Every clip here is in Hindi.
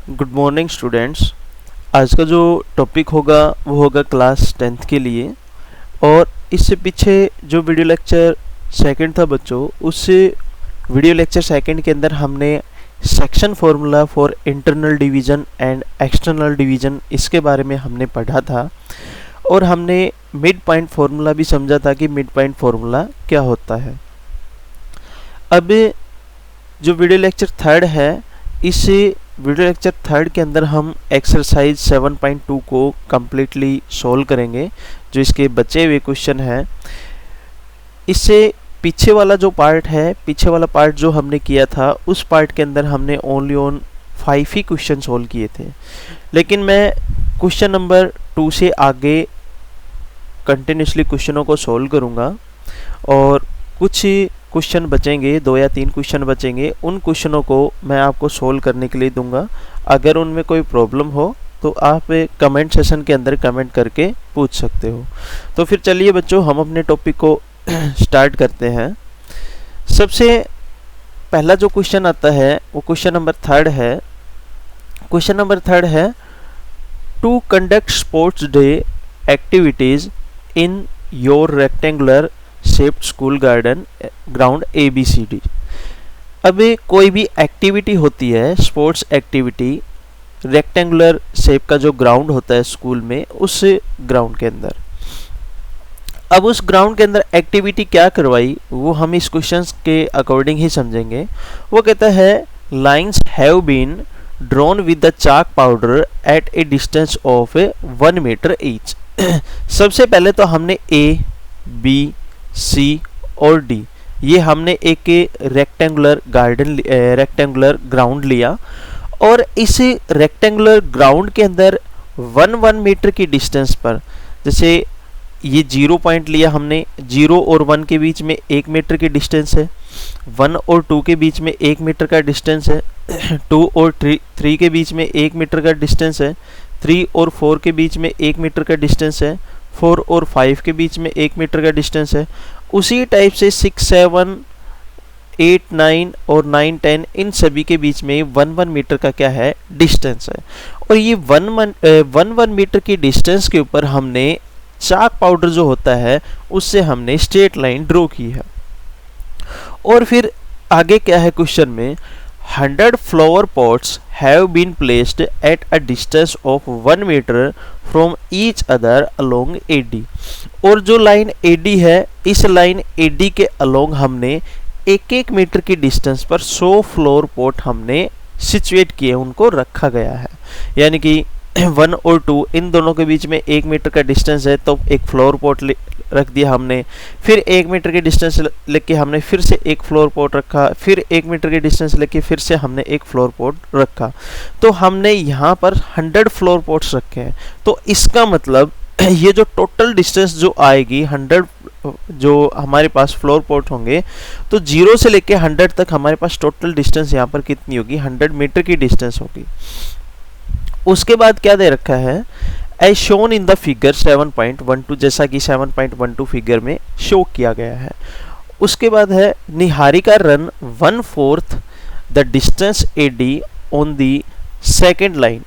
Good morning students. आज का जो टॉपिक होगा वो होगा क्लास 10th के लिए। और इससे पीछे जो वीडियो लेक्चर सेकंड था बच्चों, उस वीडियो लेक्चर सेकंड के अंदर हमने section formula for internal division and external division इसके बारे में हमने पढ़ा था। और हमने मिड पॉइंट फार्मूला भी समझा था कि मिड पॉइंट फार्मूला क्या होता है। अब जो वीडियो लेक्चर थर्ड है, इस वीडियो लेक्चर थर्ड के अंदर हम एक्सरसाइज 7.2 को कम्प्लीटली सोल्व करेंगे, जो इसके बचे हुए क्वेश्चन हैं। इससे पीछे वाला जो पार्ट है, पीछे वाला पार्ट जो हमने किया था, उस पार्ट के अंदर हमने only on 5 he question solve किए थे। लेकिन मैं क्वेश्चन नंबर 2 से आगे कंटिन्यूसली क्वेश्चनों को सोल्व करूँगा और कुछ क्वेश्चन बचेंगे, 2 या 3 क्वेश्चन बचेंगे, उन क्वेश्चनों को मैं आपको सोल्व करने के लिए दूंगा। अगर उनमें कोई प्रॉब्लम हो तो आप कमेंट सेशन के अंदर कमेंट करके पूछ सकते हो। तो फिर चलिए बच्चों, हम अपने टॉपिक को स्टार्ट करते हैं। सबसे पहला जो क्वेश्चन आता है वो क्वेश्चन नंबर थर्ड है। क्वेश्चन नंबर थर्ड है, to conduct sports day activities in your rectangular shaped school garden ground ABCD। अब कोई भी एक्टिविटी होती है, स्पोर्ट्स एक्टिविटी, रेक्टेंगुलर शेप का जो ग्राउंड होता है स्कूल में, उस ग्राउंड के अंदर, अब उस ग्राउंड के अंदर एक्टिविटी क्या करवाई वो हम इस क्वेश्चन के अकॉर्डिंग ही समझेंगे। वो कहता है lines have been drawn with the chalk powder at a distance of 1 metre each. सबसे पहले तो हमने A, B, C और D, ये हमने एक रेक्टेंगुलर रेक्टेंगुलर ग्राउंड लिया और इस रेक्टेंगुलर ग्राउंड के अंदर 1 मीटर की डिस्टेंस पर, जैसे ये 0 पॉइंट लिया हमने, 0 और 1 के बीच में 1 मीटर की डिस्टेंस है, 1 और 2 के बीच में 1 मीटर का डिस्टेंस है, 2 और 3 के बीच में 1 मीटर का डिस्टेंस है, 3 और 4 के बीच में 1 मीटर का डिस्टेंस है, 4 और 5 के बीच में 1 मीटर का डिस्टेंस है। उसी टाइप से 6, 7, 8, 9 और 9, 10 इन सभी के बीच में 1 मीटर का क्या है, डिस्टेंस है। और ये 1 मीटर की डिस्टेंस के ऊपर हमने चाक पाउडर जो होता है उससे हमने स्ट्रेट लाइन ड्रॉ की है। और फिर आगे क्या है क्वेश्चन में, 100 flower pots have been placed at a distance of 1 meter from each other along AD। और जो लाइन AD है, इस लाइन AD के along हमने 1 मीटर की डिस्टेंस पर 100 फ्लावर पॉट हमने सिचुएट किए, उनको रखा गया है। यानी कि 1 और 2 इन दोनों के बीच में 1 मीटर का डिस्टेंस है, तो एक फ्लावर पॉट रख दिया हमने, फिर 1 मीटर की डिस्टेंस लेके हमने फिर से एक फ्लावर पॉट रखा, फिर 1 मीटर की डिस्टेंस लेके फिर से हमने एक फ्लावर पॉट रखा। तो हमने यहाँ पर 100 फ्लावर पॉट्स रखे हैं। तो इसका मतलब ये जो टोटल डिस्टेंस जो आएगी, 100 जो हमारे पास फ्लावर पॉट होंगे, तो 0 से लेके 100 तक हमारे पास टोटल डिस्टेंस यहाँ पर कितनी होगी, 100 मीटर की डिस्टेंस होगी। उसके बाद क्या दे रखा है, as shown in the figure 7.12, जैसा कि 7.12 फिगर में शो किया गया है। उसके बाद है Niharika run 1/4 the distance AD on the second line.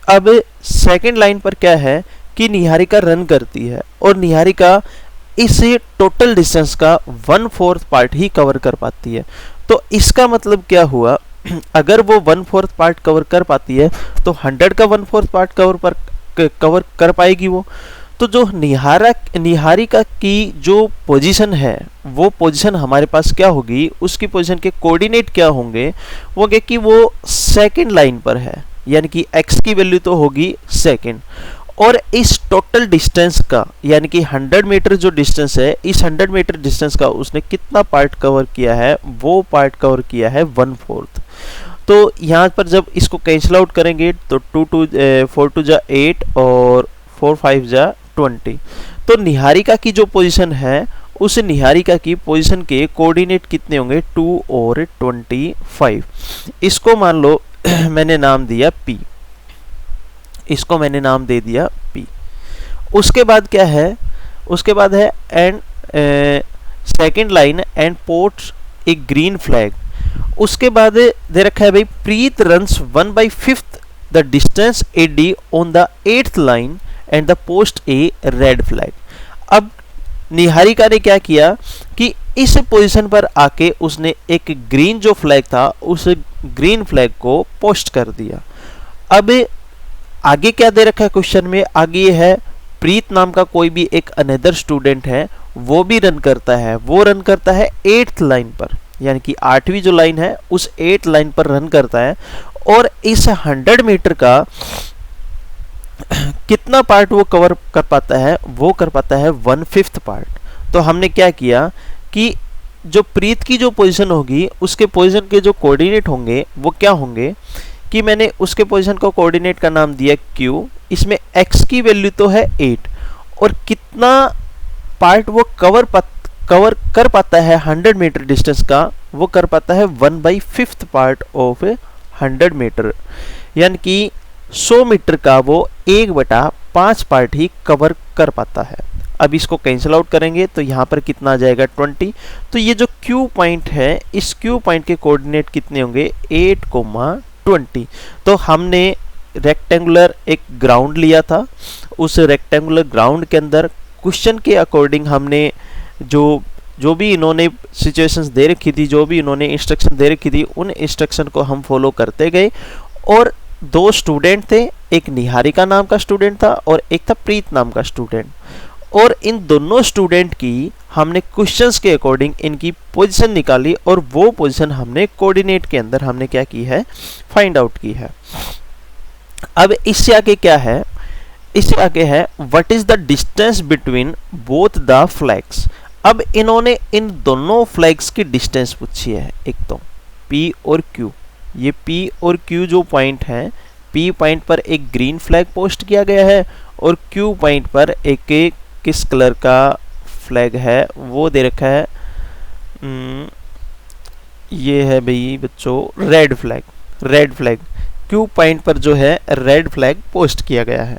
अब सेकेंड लाइन पर क्या है कि निहारिका रन करती है और निहारिका इस टोटल डिस्टेंस का 1/4 पार्ट ही कवर कर पाती है। तो इसका मतलब क्या हुआ, अगर वो 1/4 पार्ट कवर कर पाती है तो 100 का 1/4 पार्ट कवर कर पाएगी वो। तो जो निहारिका की जो पोजीशन है, वो पोजीशन हमारे पास क्या होगी, उसकी पोजीशन के कोऑर्डिनेट क्या होंगे, वो होंगे कि वो सेकंड लाइन पर है, यानी कि x की वैल्यू तो होगी सेकंड। और इस टोटल डिस्टेंस का, यानी कि 100 मीटर जो डिस्टेंस है, इस 100 मीटर डिस्टेंस का उसने कितना पार्ट कवर किया है, वो पार्ट कवर किया है 1/4। तो यहाँ पर जब इसको कैंसिल आउट करेंगे तो 4 2 जा 8 और 4 5 जा 20। तो निहारिका की जो पोजीशन है, उस निहारिका की पोजीशन के कोऑर्डिनेट कितने होंगे, 2 और 25। इसको मान लो मैंने नाम दिया P, इसको मैंने नाम दे दिया P। उसके बाद क्या है, उसके बाद है and second line and posts a green flag. उसके बाद दे रखा है भाई, Preet runs 1/5 the distance AD on the 8th line and the post a red flag. अब निहारिका ने क्या किया कि इस पोजीशन पर आके उसने एक ग्रीन जो फ्लैग था उस ग्रीन फ्लैग को पोस्ट कर दिया। अब आगे क्या दे रखा है क्वेश्चन में, आगे ये है प्रीत नाम का कोई भी एक अनदर स्टूडेंट है, वो भी रन करता है, वो रन करता है 8th लाइन पर, यानी कि 8वीं जो लाइन है उस 8th लाइन पर रन करता है, और इस 100 मीटर का कितना पार्ट वो कवर कर पाता है, वो कर पाता है 1/5 पार्ट। तो हमने क्या किया कि जो प्रीत की जो पोजीशन होगी उसके पोजीशन के जो कोऑर्डिनेट होंगे वो क्या होंगे कि मैंने उसके पोजीशन को कोऑर्डिनेट का नाम दिया Q, इसमें x की वैल्यू तो है 8 और कितना पार्ट वो कवर कर पाता है 100 मीटर डिस्टेंस का, वो कर पाता है 1/5 पार्ट ऑफ 100 मीटर, यानी कि 100 मीटर का वो 1/5 पार्ट ही कवर कर पाता है। अब इसको कैंसिल आउट करेंगे तो यहाँ पर कितना आ जाएगा 20। तो ये जो Q पॉइंट है इस Q पॉइंट के कोऑर्डिनेट कितने होंगे 8,20। तो हमने रेक्टेंगुलर एक ग्राउंड लिया था, उस रेक्टेंगुलर ग्राउंड के अंदर क्वेश्चन के अकॉर्डिंग हमने जो भी इन्होंने सिचुएशंस दे रखी थी, जो भी इन्होंने इंस्ट्रक्शन दे रखी थी, उन इंस्ट्रक्शन को हम फॉलो करते गए। और 2 स्टूडेंट थे, एक निहारिका नाम का स्टूडेंट था और एक था प्रीत नाम का स्टूडेंट, और इन दोनों स्टूडेंट की हमने क्वेश्चंस के अकॉर्डिंग इनकी पोजीशन निकाली और वो पोजीशन हमने कोऑर्डिनेट के अंदर हमने क्या की है, फाइंड आउट की है। अब इससे आगे क्या है, इससे आगे है what is the distance between both the flags. अब इन्होंने इन दोनों फ्लैग्स की डिस्टेंस पूछी है, एक तो P और Q। ये P और Q जो पॉइंट है, P पॉइंट पर एक ग्रीन फ्लैग पोस्ट किया गया है और Q पॉइंट पर एक किस कलर का फ्लैग है वो दे रखा है, ये है भाई बच्चों रेड फ्लैग। Q पॉइंट पर जो है रेड फ्लैग पोस्ट किया गया है।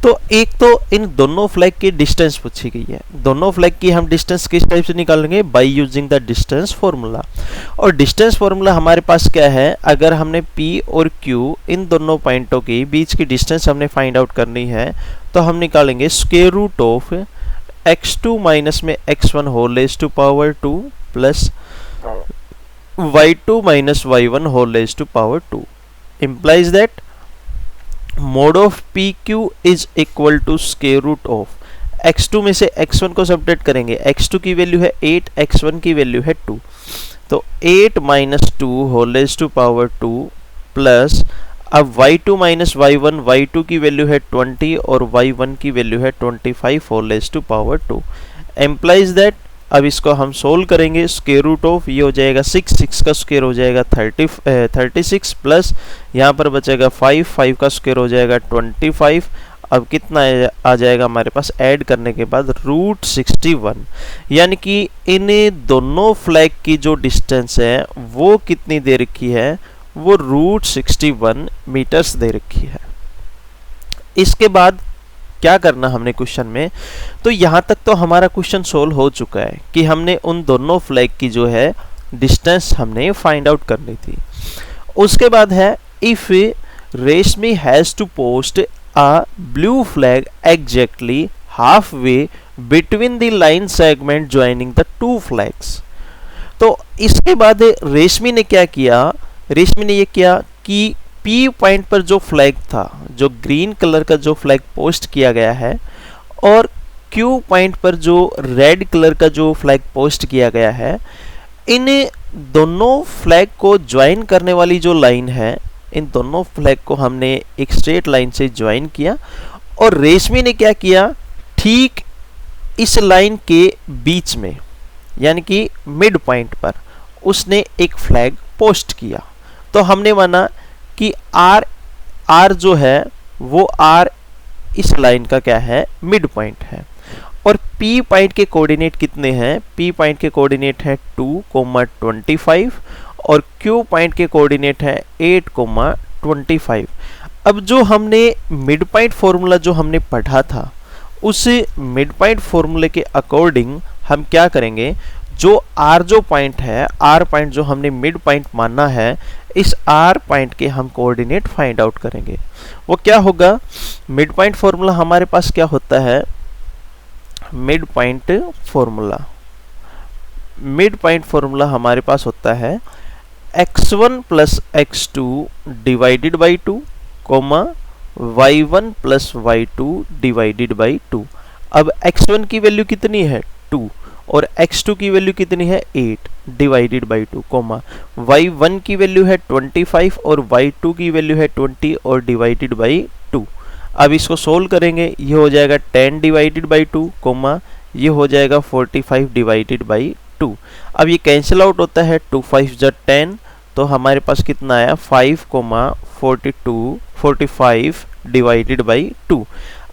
तो एक तो इन दोनों फ्लैग की डिस्टेंस पूछी गई है, दोनों फ्लैग की हम डिस्टेंस किस टाइप से निकालेंगे, by using the distance formula. और डिस्टेंस फॉर्मूला हमारे पास क्या है, अगर हमने P और Q इन दोनों पॉइंटों के बीच की डिस्टेंस हमने फाइंड आउट करनी है तो हम निकालेंगे square root of x2 minus में x1 whole raise to power 2 plus y2 minus y1 whole raise to power 2 implies that mod of PQ is equal to square root of x2 में से x1 को सब्ट्रैक्ट करेंगे, x2 की वैल्यू है 8, x1 की वैल्यू है 2, तो 8 minus 2 whole raise to power 2 plus अब y2 माइनस y1, y2 की वैल्यू है 20 और y1 की वैल्यू है 25 whole raise to power 2 implies that। अब इसको हम सोल्व करेंगे, स्क्वायर रूट ऑफ ये हो जाएगा 6 का स्क्वायर हो जाएगा 36 प्लस यहाँ पर बचेगा 5 का स्क्वायर हो जाएगा 25। अब कितना आ जाएगा हमारे पास ऐड करने के बाद √61, यानी कि इन दोनों फ्लैग की जो डिस्टेंस है वो कितनी दे रखी है, वो √61 मीटर्स दे रखी है। इसके बाद क्या करना हमने क्वेश्चन में, तो यहाँ तक तो हमारा क्वेश्चन सोल्व हो चुका है कि हमने उन दोनों फ्लैग की जो है डिस्टेंस हमने फाइंड आउट करनी थी। उसके बाद है if Reshmi has to post a blue flag exactly half way between the line segment joining the 2 flags. तो इसके बाद रेशमी ने क्या किया, रेशमी ने ये किया कि P पॉइंट पर जो फ्लैग था, जो ग्रीन कलर का जो फ्लैग पोस्ट किया गया है, और Q पॉइंट पर जो रेड कलर का जो फ्लैग पोस्ट किया गया है, इन दोनों फ्लैग को ज्वाइन करने वाली जो लाइन है, इन दोनों फ्लैग को हमने एक स्ट्रेट लाइन से ज्वाइन किया। और रेशमी ने क्या किया, ठीक इस लाइन के बीच में यानी कि मिड पॉइंट पर उसने एक फ्लैग पोस्ट किया। तो हमने माना कि R जो है वो R इस लाइन का क्या है, मिड पॉइंट है। और P पॉइंट के कोऑर्डिनेट कितने हैं, P पॉइंट के कोऑर्डिनेट है 2,25 और Q पॉइंट के कोऑर्डिनेट है 8,25। अब जो हमने मिड पॉइंट फॉर्मूला जो हमने पढ़ा था, उस मिड पॉइंट फॉर्मूले के अकॉर्डिंग हम क्या करेंगे, जो आर जो पॉइंट है, आर पॉइंट जो हमने मिड पॉइंट मानना है, इस आर पॉइंट के हम कोऑर्डिनेट फाइंड आउट करेंगे। वो क्या होगा, मिड पॉइंट फॉर्मूला हमारे पास क्या होता है, mid point formula, mid point formula हमारे पास होता है x1 plus x2 divided by 2 comma y1 plus y2 divided by 2। अब x1 की वैल्यू कितनी है 2 और x2 की वैल्यू कितनी है 8 डिवाइडेड बाई 2 कोमा y1 की वैल्यू है 25 और y2 की वैल्यू है 20 और डिवाइडेड बाई 2। अब इसको सोल्व करेंगे, ये हो जाएगा 10 डिवाइडेड बाई 2 कोमा ये हो जाएगा 45 डिवाइडेड बाई 2। अब ये कैंसिल आउट होता है, 2 5 जा 10, तो हमारे पास कितना आया 5 कोमा 45 डिवाइडेड बाई 2।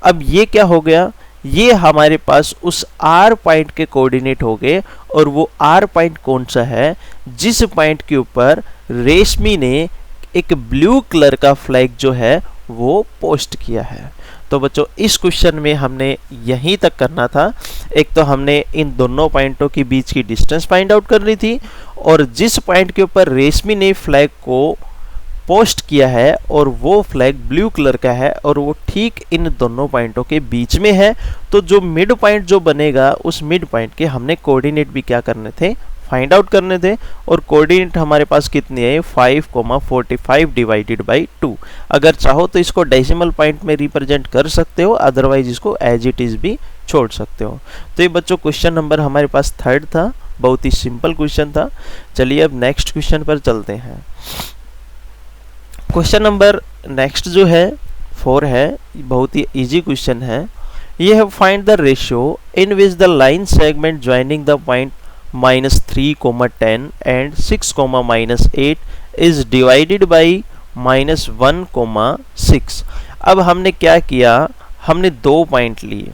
अब ये क्या हो गया, ये हमारे पास उस आर पॉइंट के कोऑर्डिनेट हो गए, और वो आर पॉइंट कौन सा है, जिस पॉइंट के ऊपर रेशमी ने एक ब्लू कलर का फ्लैग जो है वो पोस्ट किया है। तो बच्चों इस क्वेश्चन में हमने यहीं तक करना था। एक तो हमने इन दोनों पॉइंटों के बीच की डिस्टेंस फाइंड आउट करनी थी, और जिस पॉइंट के ऊपर रेशमी ने फ्लैग को पोस्ट किया है और वो फ्लैग ब्लू कलर का है और वो ठीक इन दोनों पॉइंटों के बीच में है, तो जो मिड पॉइंट जो बनेगा उस मिड पॉइंट के हमने कोऑर्डिनेट भी क्या करने थे, फाइंड आउट करने थे। और कोऑर्डिनेट हमारे पास कितनी है 5,45 डिवाइडेड बाई 2। अगर चाहो तो इसको डेसिमल पॉइंट में रिप्रेजेंट कर सकते हो, अदरवाइज इसको एज इट इज भी छोड़ सकते हो। तो ये बच्चों क्वेश्चन नंबर हमारे पास 3rd था, बहुत ही सिंपल क्वेश्चन था। चलिए अब नेक्स्ट क्वेश्चन पर चलते हैं। क्वेश्चन नंबर नेक्स्ट जो है 4 है, बहुत ही इजी क्वेश्चन है। ये है find the ratio in which the line segment joining the point -3, 10 and 6, -8 is divided by -1, 6। अब हमने क्या किया, हमने 2 पॉइंट लिए,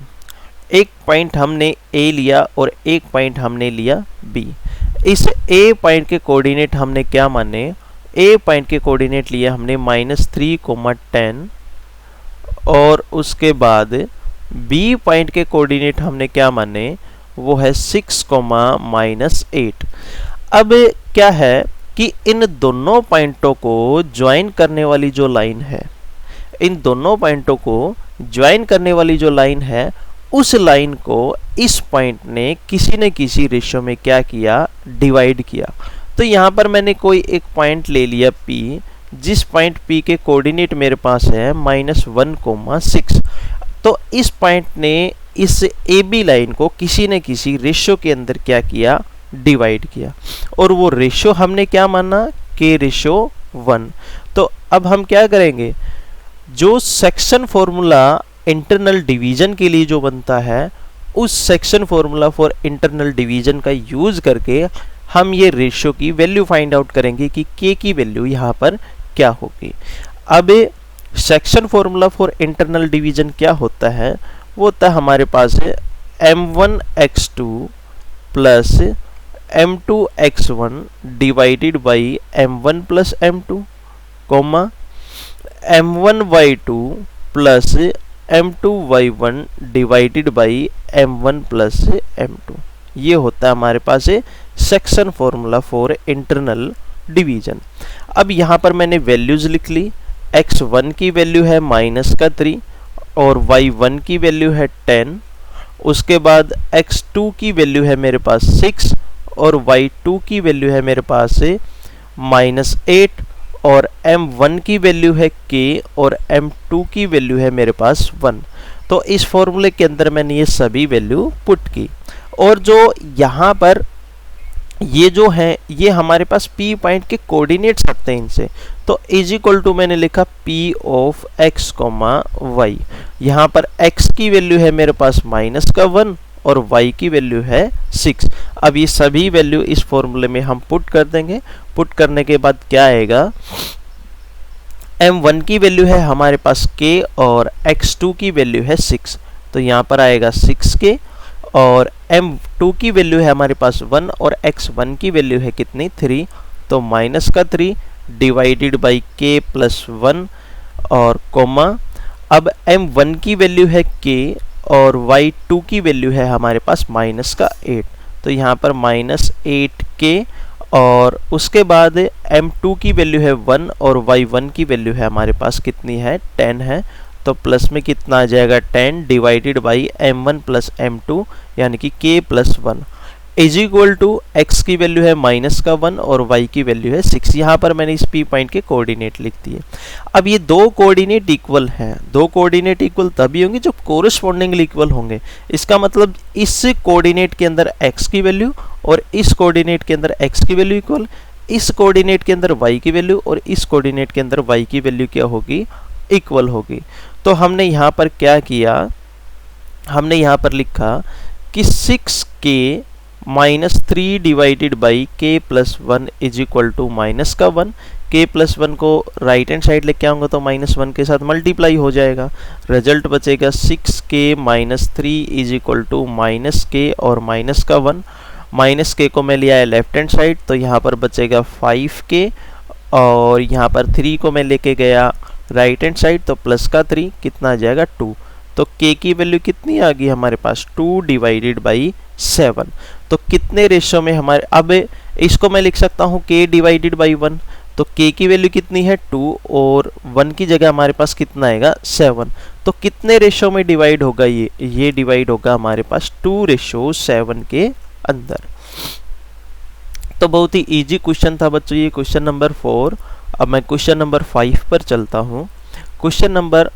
एक पॉइंट हमने A लिया और एक पॉइंट हमने लिया B। इस A पॉइंट के कोऑर्डिनेट हमने क्या माने, A पॉइंट के कोऑर्डिनेट लिए हमने -3, 10 और उसके बाद B पॉइंट के कोऑर्डिनेट हमने क्या माने, वो है 6, -8। अब क्या है कि इन दोनों पॉइंटों को ज्वाइन करने वाली जो लाइन है, इन दोनों पॉइंटों को ज्वाइन करने वाली जो लाइन है, उस लाइन को इस पॉइंट ने किसी न किसी रेशियो में क्या किया, डिवाइड किया। तो यहाँ पर मैंने कोई एक पॉइंट ले लिया P, जिस पॉइंट P के कोऑर्डिनेट मेरे पास है -1, 6। तो इस पॉइंट ने इस AB लाइन को किसी न किसी रेशियो के अंदर क्या किया, डिवाइड किया, और वो रेशियो हमने क्या माना, K/1। तो अब हम क्या करेंगे, जो सेक्शन फॉर्मूला इंटरनल डिवीजन के लिए जो बनता है, उस section formula for internal division का यूज करके हम ये रेशियो की वैल्यू फाइंड आउट करेंगे कि K की वैल्यू यहाँ पर क्या होगी। अब section formula for internal division क्या होता है, वो होता है हमारे पास है m1x2 plus m2x1 divided by m1 plus m2, comma m1y2 plus m2y1 divided by m1 plus m2। ये होता है हमारे पास section formula for internal division. अब यहाँ पर मैंने वैल्यूज लिख ली, x1 की वैल्यू है -3 और y1 की वैल्यू है 10, उसके बाद x2 की वैल्यू है मेरे पास 6 और y2 की वैल्यू है मेरे पास -8 और m1 की वैल्यू है k और m2 की वैल्यू है मेरे पास 1। तो इस फॉर्मूले के अंदर मैंने ये सभी वैल्यू पुट की, और जो यहाँ पर ये जो है ये हमारे पास P पॉइंट के कोऑर्डिनेट्स सकते हैं इनसे। तो इज इक्वल टू मैंने लिखा P ऑफ x, y। यहाँ पर x की वैल्यू है मेरे पास -1 और y की वैल्यू है 6। अब ये सभी वैल्यू इस फॉर्मूले में हम पुट कर देंगे। पुट करने के बाद क्या आएगा, m1 की वैल्यू है हमारे पास k और x2 की वैल्यू है 6, तो यहाँ पर आएगा 6k, और m2 की वैल्यू है हमारे पास 1 और x1 की वैल्यू है कितनी 3, तो -3 डिवाइडेड बाई k प्लस 1 और कोमा। अब m1 की वैल्यू है k और y2 की वैल्यू है हमारे पास -8, तो यहाँ पर -8k, और उसके बाद m2 की वैल्यू है 1 और y1 की वैल्यू है हमारे पास कितनी है 10 है, तो प्लस में कितना आ जाएगा 10 divided by m1 plus m2 यानी कि k plus 1 is equal to x की वैल्यू है -1 और y की वैल्यू है 6। यहाँ पर मैंने इस p पॉइंट के कोऑर्डिनेट लिख दिए। अब ये दो कोऑर्डिनेट इक्वल हैं, दो कोऑर्डिनेट इक्वल तभी होंगे जब कोरिस्पोंडिंगली इक्वल होंगे। इसका मतलब इस कोऑर्डिनेट के अंदर x की वैल्यू और इस कोऑर्डिनेट के अंदर x की वैल्यू इक्वल, इस कोऑर्डिनेट के अंदर y की वैल्यू और इस कोऑर्डिनेट के अंदर y की वैल्यू क्या होगी, इक्वल होगी। तो हमने यहाँ पर क्या किया, हमने यहाँ पर लिखा कि 6k -3 divided by k plus 1 is equal to -1। k plus 1 को राइट हैंड साइड लेके आऊँगा तो -1 के साथ मल्टीप्लाई हो जाएगा, रिजल्ट बचेगा 6k -3 is equal to -k और -1। -k को मैं लिया है लेफ्ट हैंड साइड तो यहाँ पर बचेगा 5k, और यहाँ पर 3 को मैं लेके गया राइट हैंड साइड तो प्लस का 3 कितना आ जाएगा 2। तो k की वैल्यू कितनी आ गई हमारे पास 2 डिवाइडेड बाई 7। तो कितने रेशियो में हमारे, अब इसको मैं लिख सकता हूँ k डिवाइडेड बाई 1, तो k की वैल्यू कितनी है 2 और 1 की जगह हमारे पास कितना आएगा 7। तो कितने रेशियो में डिवाइड होगा ये डिवाइड होगा हमारे पास 2:7 के अंदर। तो बहुत ही इजी क्वेश्चन था बच्चों ये क्वेश्चन नंबर 4। अब मैं क्वेश्चन नंबर 5 पर चलता हूँ। क्वेश्चन नंबर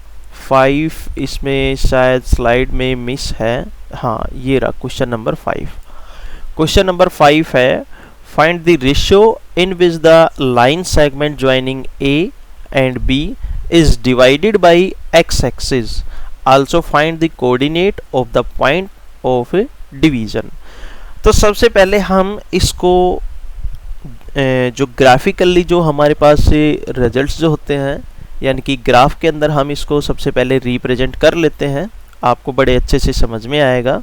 5 इसमें शायद स्लाइड में मिस है, हाँ ये रहा क्वेश्चन नंबर 5। क्वेश्चन नंबर 5 है find the ratio in which the line segment joining A and B is divided by x axis, also find the coordinate of the point of division. तो सबसे पहले हम इसको जो ग्राफिकली जो हमारे पास रिजल्ट्स जो होते हैं यानी कि ग्राफ के अंदर हम इसको सबसे पहले रिप्रेजेंट कर लेते हैं, आपको बड़े अच्छे से समझ में आएगा।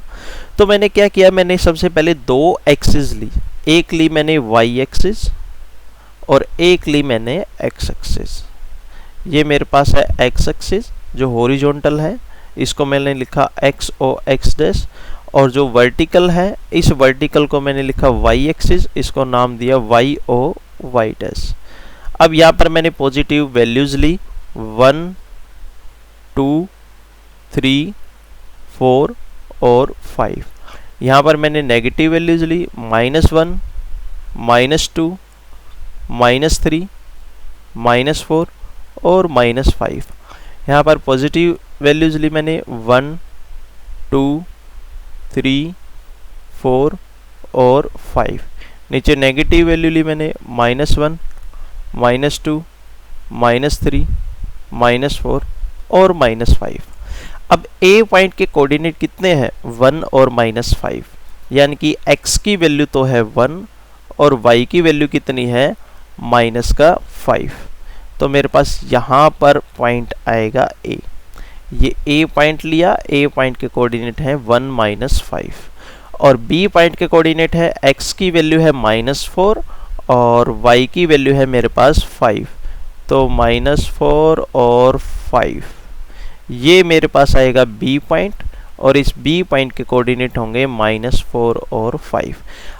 तो मैंने क्या किया, मैंने सबसे पहले दो एक्सिस ली, एक ली मैंने y एक्सिस और एक ली मैंने x एक्सिस। ये मेरे पास है x एक्सिस जो हॉरिजॉन्टल है, इसको मैंने लिखा x o x डैश, और जो वर्टिकल है इस वर्टिकल को मैंने लिखा y एक्सिस, इसको नाम दिया y o y डैश। अब यहाँ पर मैंने पॉजिटिव वैल्यूज ली 1 2 3 4 और 5। यहाँ पर मैंने नेगेटिव वैल्यूज ली -1 -2 -3 -4 और -5। यहाँ पर पॉजिटिव वैल्यूज ली मैंने 1 2 3 4 और 5। नीचे नेगेटिव वैल्यू ली मैंने -1 -2 -3 -4 और -5। अब A पॉइंट के कोऑर्डिनेट कितने हैं 1 और -5, यानी कि x की वैल्यू तो है 1 और y की वैल्यू कितनी है -5। तो मेरे पास यहाँ पर पॉइंट आएगा A। ये A पॉइंट लिया, A पॉइंट के कोऑर्डिनेट है 1 -5 और B पॉइंट के कोऑर्डिनेट है x की वैल्यू है -4 और y की वैल्यू है मेरे पास 5। तो -4 और 5 ये मेरे पास आएगा B पॉइंट और इस B पॉइंट के कोऑर्डिनेट होंगे -4 और 5।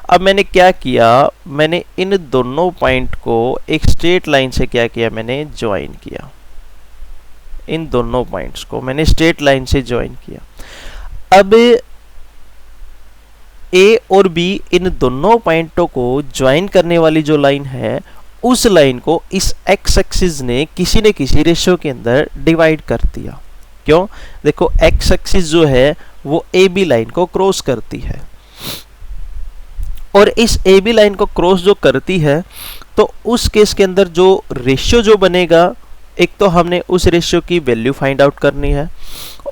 अब मैंने क्या किया, मैंने इन दोनों पॉइंट को एक स्ट्रेट लाइन से क्या किया, मैंने ज्वाइन किया। इन दोनों पॉइंट्स को मैंने स्ट्रेट लाइन से ज्वाइन किया। अब A और B इन दोनों पॉइंटों को ज्वाइन करने वाली जो लाइन है उस लाइन को इस x एक्सिस ने किसी न किसी रेशियो के अंदर डिवाइड कर दिया। क्यों, देखो x एक्सिस जो है वो AB लाइन को क्रॉस करती है और इस AB लाइन को क्रॉस जो करती है तो उस केस के अंदर जो रेशियो जो बनेगा, एक तो हमने उस रेशियो की वैल्यू फाइंड आउट करनी है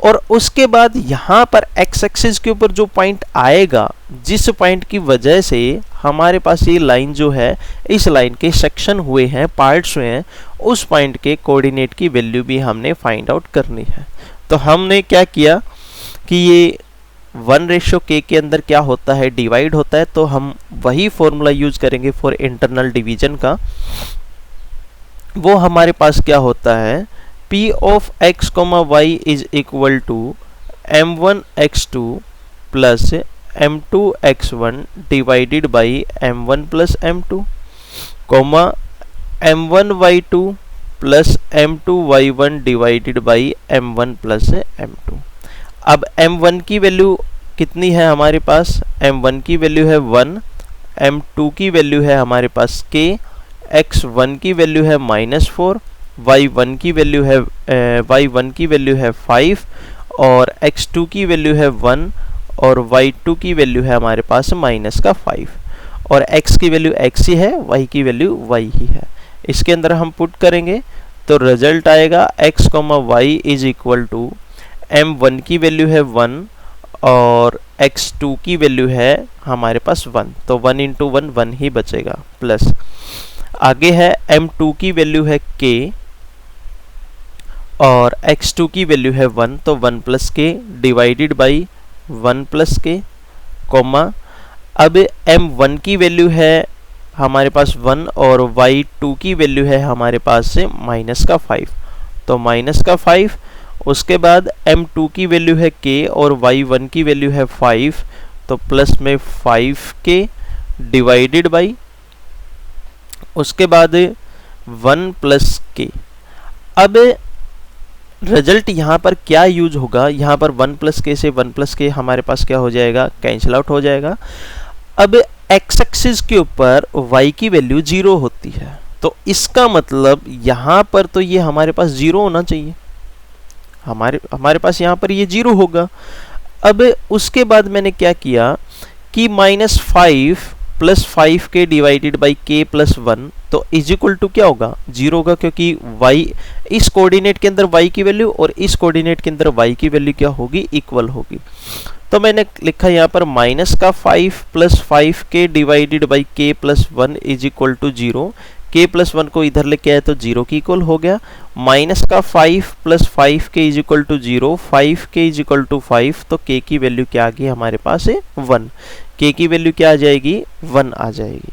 और उसके बाद यहाँ पर x एक्सिस के ऊपर जो पॉइंट आएगा, जिस पॉइंट की वजह से हमारे पास ये लाइन जो है इस लाइन के सेक्शन हुए हैं, पार्ट्स हुए हैं, उस पॉइंट के कोऑर्डिनेट की वैल्यू भी हमने फाइंड आउट करनी है। तो हमने क्या किया कि ये 1:k के अंदर क्या होता है, डिवाइड होता है, तो हम वही फॉर्मूला यूज करेंगे फॉर इंटरनल डिवीजन का। वो हमारे पास क्या होता है, P of x, y is equal to m1 x2 plus m2 x1 divided by m1 plus m2, comma m1 y2 plus m2 y1 divided by m1 plus m2। अब m1 की वैल्यू कितनी है हमारे पास? m1 की वैल्यू है 1, m2 की वैल्यू है हमारे पास k, x1 की वैल्यू है -4, y1 की वैल्यू है 5 और x2 की वैल्यू है 1 और y2 की वैल्यू है हमारे पास -5 और x की वैल्यू x ही है, y की वैल्यू y ही है। इसके अंदर हम पुट करेंगे तो रिजल्ट आएगा x, y is equal to m1 की वैल्यू है 1 और x2 की वैल्यू है हमारे पास 1, तो 1 इंटू 1 1 ही बचेगा, प्लस आगे है m2 की वैल्यू है k और x2 की वैल्यू है 1, तो 1 plus k divided by 1 plus k, comma अब m1 की वैल्यू है हमारे पास 1 और y2 की वैल्यू है हमारे पास से -5, तो -5, उसके बाद m2 की वैल्यू है k और y1 की वैल्यू है 5, तो प्लस में 5k डिवाइडेड बाई उसके बाद 1 प्लस k। अब रिजल्ट यहाँ पर क्या यूज होगा? यहाँ पर 1 प्लस k से 1 प्लस k हमारे पास क्या हो जाएगा? कैंसिल आउट हो जाएगा। अब x एक्सिस के ऊपर y की वैल्यू 0 होती है, तो इसका मतलब यहाँ पर तो ये हमारे पास 0 होना चाहिए, हमारे पास यहाँ पर ये 0 होगा। अब उसके बाद मैंने क्या किया कि -5 plus 5k divided by k plus 1, तो इज इक्वल टू क्या होगा? 0 होगा, क्योंकि y इस कोऑर्डिनेट के अंदर y की वैल्यू और इस कोऑर्डिनेट के अंदर y की वैल्यू क्या होगी? इक्वल होगी। तो मैंने लिखा यहाँ पर -5 plus 5k divided by k plus 1 is equal to 0, k plus 1 को इधर लेके आए तो 0 की इक्वल हो गया। -5 plus 5k is equal to 0, 5k is equal to 5, तो k की वैल्यू क्या आ गई हमारे पास है? 1। k की वैल्यू क्या आ जाएगी? 1 आ जाएगी।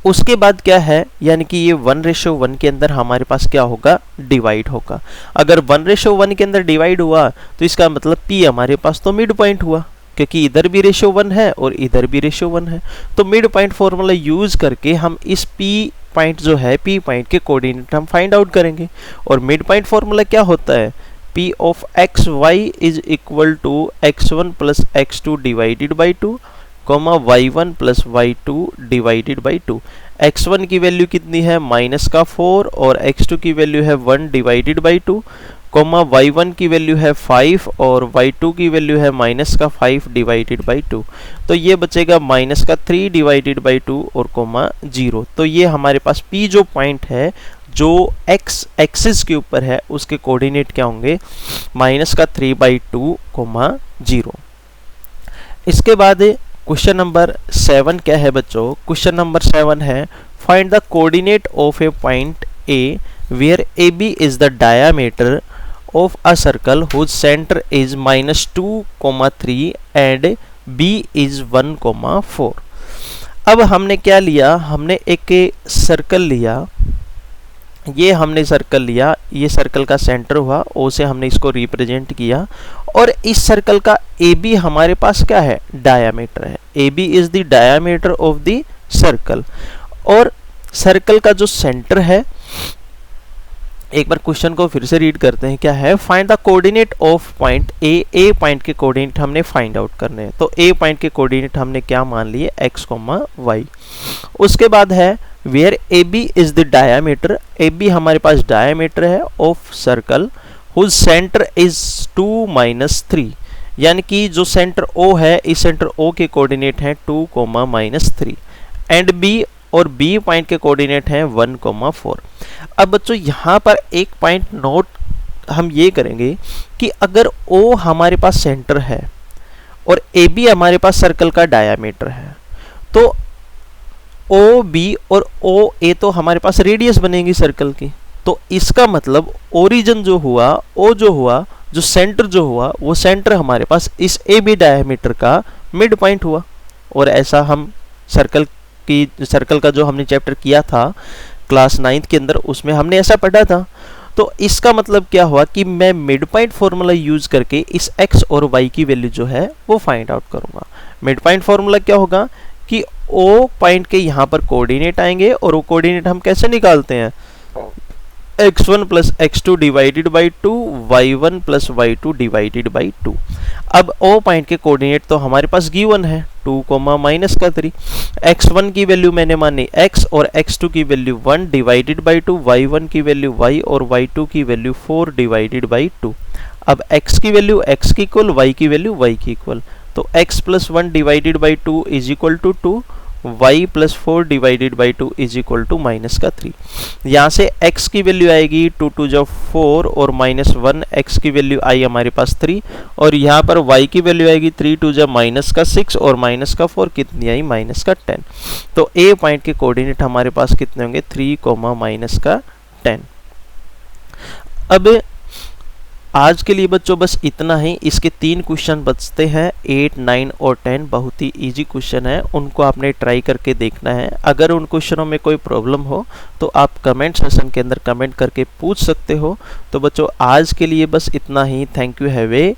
उसके बाद क्या है, यानी कि ये 1:1 के अंदर हमारे पास क्या होगा? डिवाइड होगा। अगर 1:1 के अंदर डिवाइड हुआ तो इसका मतलब p हमारे पास तो मिड पॉइंट हुआ, क्योंकि इधर भी रेशियो 1 है और इधर भी रेशियो 1 है। तो मिड पॉइंट फॉर्मूला यूज करके हम इस p पॉइंट जो है, p पॉइंट के कोऑर्डिनेट हम फाइंड आउट करेंगे। और मिड पॉइंट फॉर्मूला क्या होता है? p of x y is equal to x1 plus x2 divided by 2, comma y1 plus y2 divided by 2। x1 की वैल्यू कितनी है? -4 और x2 की वैल्यू है 1 डिवाइडेड बाई 2, कॉमा y1 की वैल्यू है 5 और y2 की वैल्यू है -5 डिवाइडेड बाई 2। तो ये बचेगा -3 डिवाइडेड बाई 2 और कॉमा 0। तो ये हमारे पास p जो पॉइंट है जो x एक्सिस के ऊपर है उसके कोऑर्डिनेट क्या होंगे? -3/2 कॉमा 0। इसके बाद क्वेश्चन नंबर 7 क्या है बच्चों? क्वेश्चन नंबर 7 है find the coordinate of A point A where AB is the diameter of a circle whose center is -2, 3 and B is 1, 4। अब हमने क्या लिया? हमने एक सर्कल लिया, ये हमने सर्कल लिया, ये सर्कल का सेंटर हुआ, O से हमने इसको रिप्रेजेंट किया और इस सर्कल का AB हमारे पास क्या है? डायामीटर है। AB is the diameter of the circle. और सर्कल का जो सेंटर है, एक बार क्वेश्चन को फिर से रीड करते हैं, क्या है? Find the coordinate of point A. A point के कोऑर्डिनेट हमने फाइंड आउट करने हैं, तो ए पॉइंट के कोऑर्डिनेट हमने क्या मान लिए? x, y। उसके बाद है where a b is the diameter. A b हमारे पास डायामीटर है of circle whose centre is 2, -3, यानी कि जो सेंटर O है, इस सेंटर O के कोऑर्डिनेट हैं 2, -3 एंड B, और B पॉइंट के कोऑर्डिनेट हैं 1, 4। अब बच्चों यहाँ पर एक पॉइंट नोट हम ये करेंगे कि अगर O हमारे पास सेंटर है और AB हमारे पास सर्कल का डायामीटर है, तो OB और OA तो हमारे पास रेडियस बनेगी सर्कल की। तो इसका मतलब ओरिजिन जो हुआ, O जो हुआ, जो सेंटर जो हुआ, वो सेंटर हमारे पास इस AB डायमीटर का मिड पॉइंट हुआ। और ऐसा हम सर्कल का जो हमने चैप्टर किया था क्लास 9th के अंदर, उसमें हमने ऐसा पढ़ा था। तो इसका मतलब क्या हुआ कि मैं मिड पॉइंट फॉर्मूला यूज करके इस x और y की वैल्यू जो है वो फाइंड आउट करूंगा। मिड पॉइंट फॉर्मूला क्या होगा कि O पॉइंट के यहाँ पर कोऑर्डिनेट आएंगे और वो कोऑर्डिनेट हम कैसे निकालते हैं, x1 plus x2 divided by 2, y1 plus y2 divided by 2। अब O पॉइंट के कोऑर्डिनेट तो हमारे पास गिवन है 2, माइनस का 3। x1 की वैल्यू मैंने मानी x और x2 की वैल्यू 1 डिवाइडेड बाई 2, y1 की वैल्यू y और y2 की वैल्यू 4 डिवाइडेड बाई 2। अब x की वैल्यू x की इक्वल, y की वैल्यू y की इक्वल, तो x plus 1 divided by 2 is equal to 2, y plus 4 divided by 2 is equal to minus का 3। यहाँ से x की वैल्यू आएगी 2 2 जा 4 और माइनस 1, x की वैल्यू आई हमारे पास 3 और यहाँ पर y की वैल्यू आएगी 3 2 जा माइनस का 6 और माइनस का 4 कितनी आई, माइनस का 10। तो A पॉइंट के कोऑर्डिनेट हमारे पास कितने होंगे, 3, माइनस का 10। अब आज के लिए बच्चों बस इतना ही। इसके 3 क्वेश्चन बचते हैं, 8, 9 और 10। बहुत ही इजी क्वेश्चन है, उनको आपने ट्राई करके देखना है। अगर उन क्वेश्चनों में कोई प्रॉब्लम हो तो आप कमेंट सेशन के अंदर कमेंट करके पूछ सकते हो। तो बच्चों आज के लिए बस इतना ही। Thank you, have A